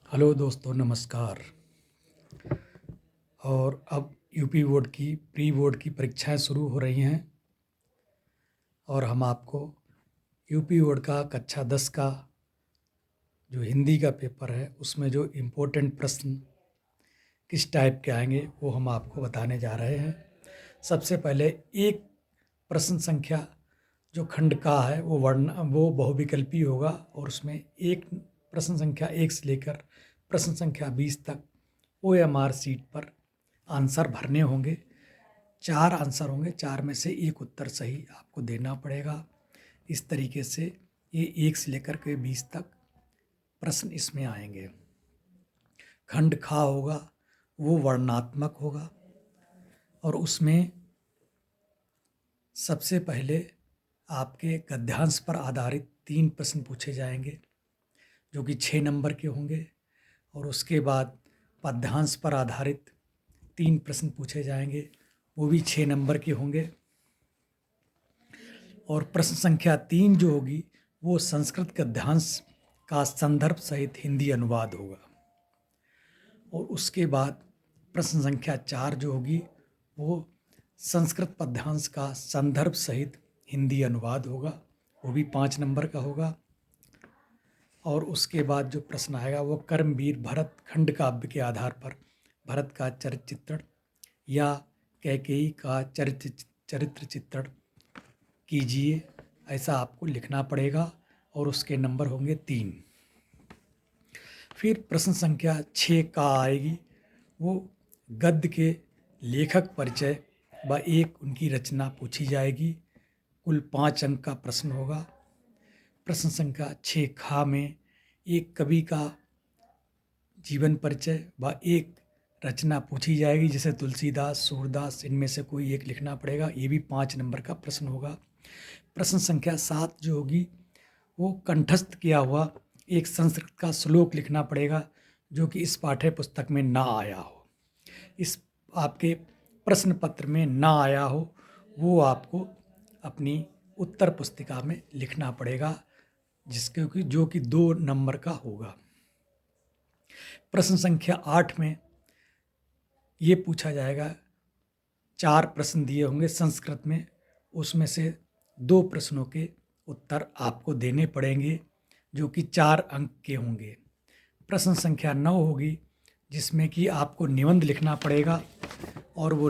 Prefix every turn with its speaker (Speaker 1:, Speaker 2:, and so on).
Speaker 1: Hello दोस्तों, नमस्कार। और अब यूपी बोर्ड की प्री बोर्ड की परीक्षाएं शुरू हो रही हैं और हम आपको यूपी बोर्ड का कक्षा 10 का जो हिंदी का पेपर है उसमें जो इम्पोर्टेंट प्रश्न किस टाइप के आएंगे वो हम आपको बताने जा रहे हैं। सबसे पहले एक प्रश्न संख्या जो खंड का है वो बहुविकल्पी होगा और उसमें एक प्रश्न संख्या 1 से लेकर प्रश्न संख्या 20 तक OMR सीट पर आंसर भरने होंगे। 4 आंसर होंगे, 4 में से एक उत्तर सही आपको देना पड़ेगा। इस तरीके से ये 1 से लेकर के 20 तक प्रश्न इसमें आएंगे। खंड खा होगा वो वर्णनात्मक होगा और उसमें सबसे पहले आपके गद्यांश पर आधारित 3 प्रश्न पूछे जाएंगे जो कि 6 नंबर के होंगे और उसके बाद पद्यांश पर आधारित 3 प्रश्न पूछे जाएंगे, वो भी 6 नंबर के होंगे। और प्रश्न संख्या 3 जो होगी वो संस्कृत गद्यांश का संदर्भ सहित हिंदी अनुवाद होगा। और उसके बाद प्रश्न संख्या 4 जो होगी वो संस्कृत पद्यांश का संदर्भ सहित हिंदी अनुवाद होगा, वो भी 5 नंबर का होगा। और उसके बाद जो प्रश्न आएगा वो कर्मवीर भरत खंड काव्य के आधार पर भरत का चरित्र चित्रण या कैकेयी का चरित्र चित्रण कीजिए, ऐसा आपको लिखना पड़ेगा और उसके नंबर होंगे 3। फिर प्रश्न संख्या 6 का आएगी, वो गद्य के लेखक परिचय व एक उनकी रचना पूछी जाएगी। कुल 5 अंक का प्रश्न होगा। प्रश्न संख्या 6 खा में एक कवि का जीवन परिचय व एक रचना पूछी जाएगी, जैसे तुलसीदास, सूरदास, इनमें से कोई एक लिखना पड़ेगा। ये भी 5 नंबर का प्रश्न होगा। प्रश्न संख्या 7 जो होगी वो कंठस्थ किया हुआ एक संस्कृत का श्लोक लिखना पड़ेगा जो कि इस पाठ्य पुस्तक में ना आया हो, इस आपके प्रश्न पत्र में ना आया हो, वो आपको अपनी उत्तर पुस्तिका में लिखना पड़ेगा, जिसके जो कि 2 नंबर का होगा। प्रश्न संख्या 8 में ये पूछा जाएगा, 4 प्रश्न दिए होंगे संस्कृत में, उसमें से 2 प्रश्नों के उत्तर आपको देने पड़ेंगे जो कि 4 अंक के होंगे। प्रश्न संख्या 9 होगी जिसमें कि आपको निबंध लिखना पड़ेगा और वो